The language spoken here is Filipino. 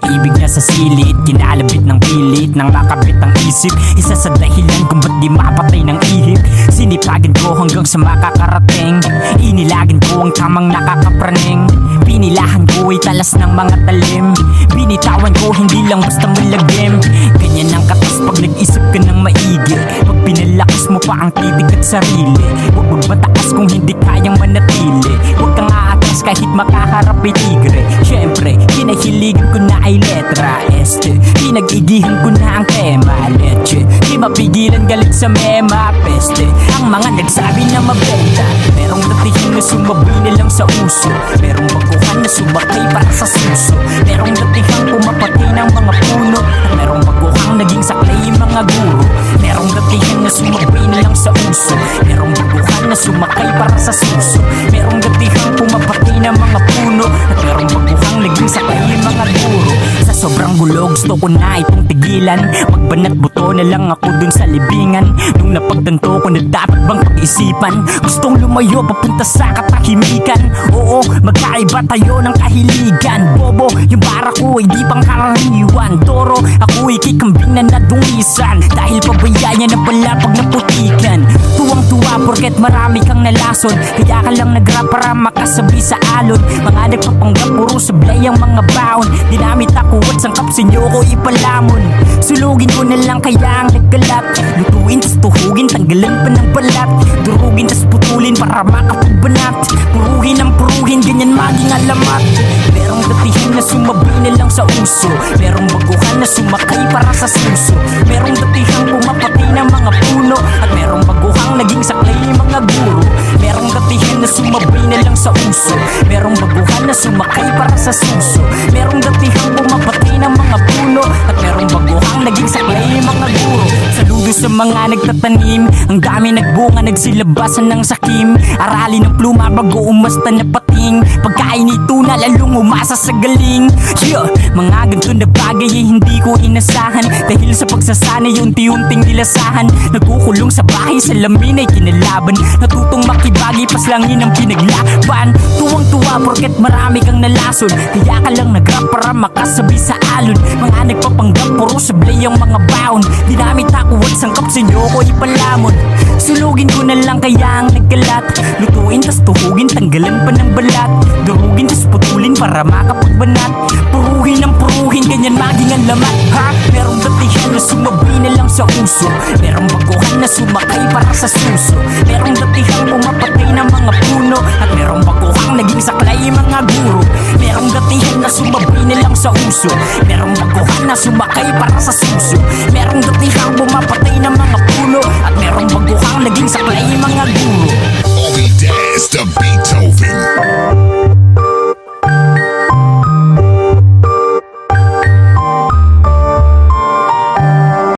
pag-ibig na sa silid, kinalabit ng pilit nang makabit ang isip. Isa sa dahilan kung ba't di mapatay ng ihip. Sinipagan ko hanggang sa makakarating, inilagan ko ang tamang nakakapraning. Pinilahan ko ay talas ng mga talim, binitawan ko hindi lang basta malagim. Ganyan ang katas pag nag-isip ka ng maigi, pag pinalakas mo pa ang titig at sarili. Huwag magmataas kung hindi kayang manatili, huwag kang aatas kahit makaharap ay tigre. Siyempre, kinahiligan ko na ay letra este, pinag-igihan ko na ang tema leche. Di mapigilan galit sa mema peste, ang mga nagsabi na mabenta. Merong datihin na sumabi na lang sa uso, merong baguhan na sumakay para sa suso. Merong datihang pumapatay ng mga puno, at merong baguhang naging saklay yung mga guro. Merong datihan na sumabi na lang sa uso, merong baguhan na sumakay para sa suso. Merong datihang pumapatay ng mga puno, at merong baguhang naging saklay yung mga guro. Sa sobrang gulo gusto ko na itong tigilan, magbanat buto na lang ako dun sa libingan. Nung napagtanto ko na dapat bang pag-isipan, gustong lumayo papunta sa katahimikan. Oo, magkaiba tayo ng kahiligan. Bobo, yung bara ko ay di pang karaniwan. Toro, ako ay kikambing na nadungisan, dahil pabayaan na pala pag naputikan. Tuwang-tuwa porket marami kang nalason, kaya ka lang nag-rap para makasabi sa alon. Mga nagpapanggap puro sablay ang mga baon, dinamit ako at sangkap sinyo ko ipalamon. Sulugin ko na lang kaya ang nagkalat, lutuin tas tuhugin, tanggalan pa ng balat. Durugin tas putulin para makapagbanat, puruhin ang puruhin, ganyan maging alamat. Merong datihin na sumabi na lang sa uso, merong baguhan na sumakay para sa suso. Merong datihang pumapatay ng mga puno, at merong baguhang naging saklay yung mga guro. Merong datihin na sumabi na lang sa uso, merong baguhan na sumakay para sa suso. Merong datihang pumapatay ng mga puno, at merong baguhang naging saklay yung mga guro. Saludo sa mga nagtatanim, ang dami nagbunga, nagsilabasan ng sakim. Aralin ng pluma bago umasta na pating, pagkain ito na lalong umasa sa galing. Yeah, mga ganito na bagay ay hindi ko inasahan, dahil sa pagsasanay unti-unting nilasahan. Nagkukulong sa bahay, sa lamin ay kinalaban, natutong makibagi pas langin ang pinaglaban. Tuwang-tuwa porket marami kang nalason, kaya ka lang nag-rap para makasabi sa alon. Mga nagpapanggap puro sablay ang mga baon, dinamit ako at sangkap sinyo ko ipalamon. Sulugin ko na lang kaya ang nagkalat, lutuin tas tuhugin, tanggalan pa ng balat. Durugin tas putulin para makapagbanat, puruhin ang puruhin, ganyan maging ang lamat. Ha? Merong datihan na sumabi na lang sa uso, merong baguhan na sumakay para sa suso. Merong datihang pumapatay ng mga puno, at merong baguhang naging saklay yung mga guro. Merong datihan na sumabi na lang sa uso, merong baguhan na sumakay para sa suso. Merong datihang pumapatay ng mga puno, at merong baguhang naging saklay yung mga guro. All we dance to Beethoven.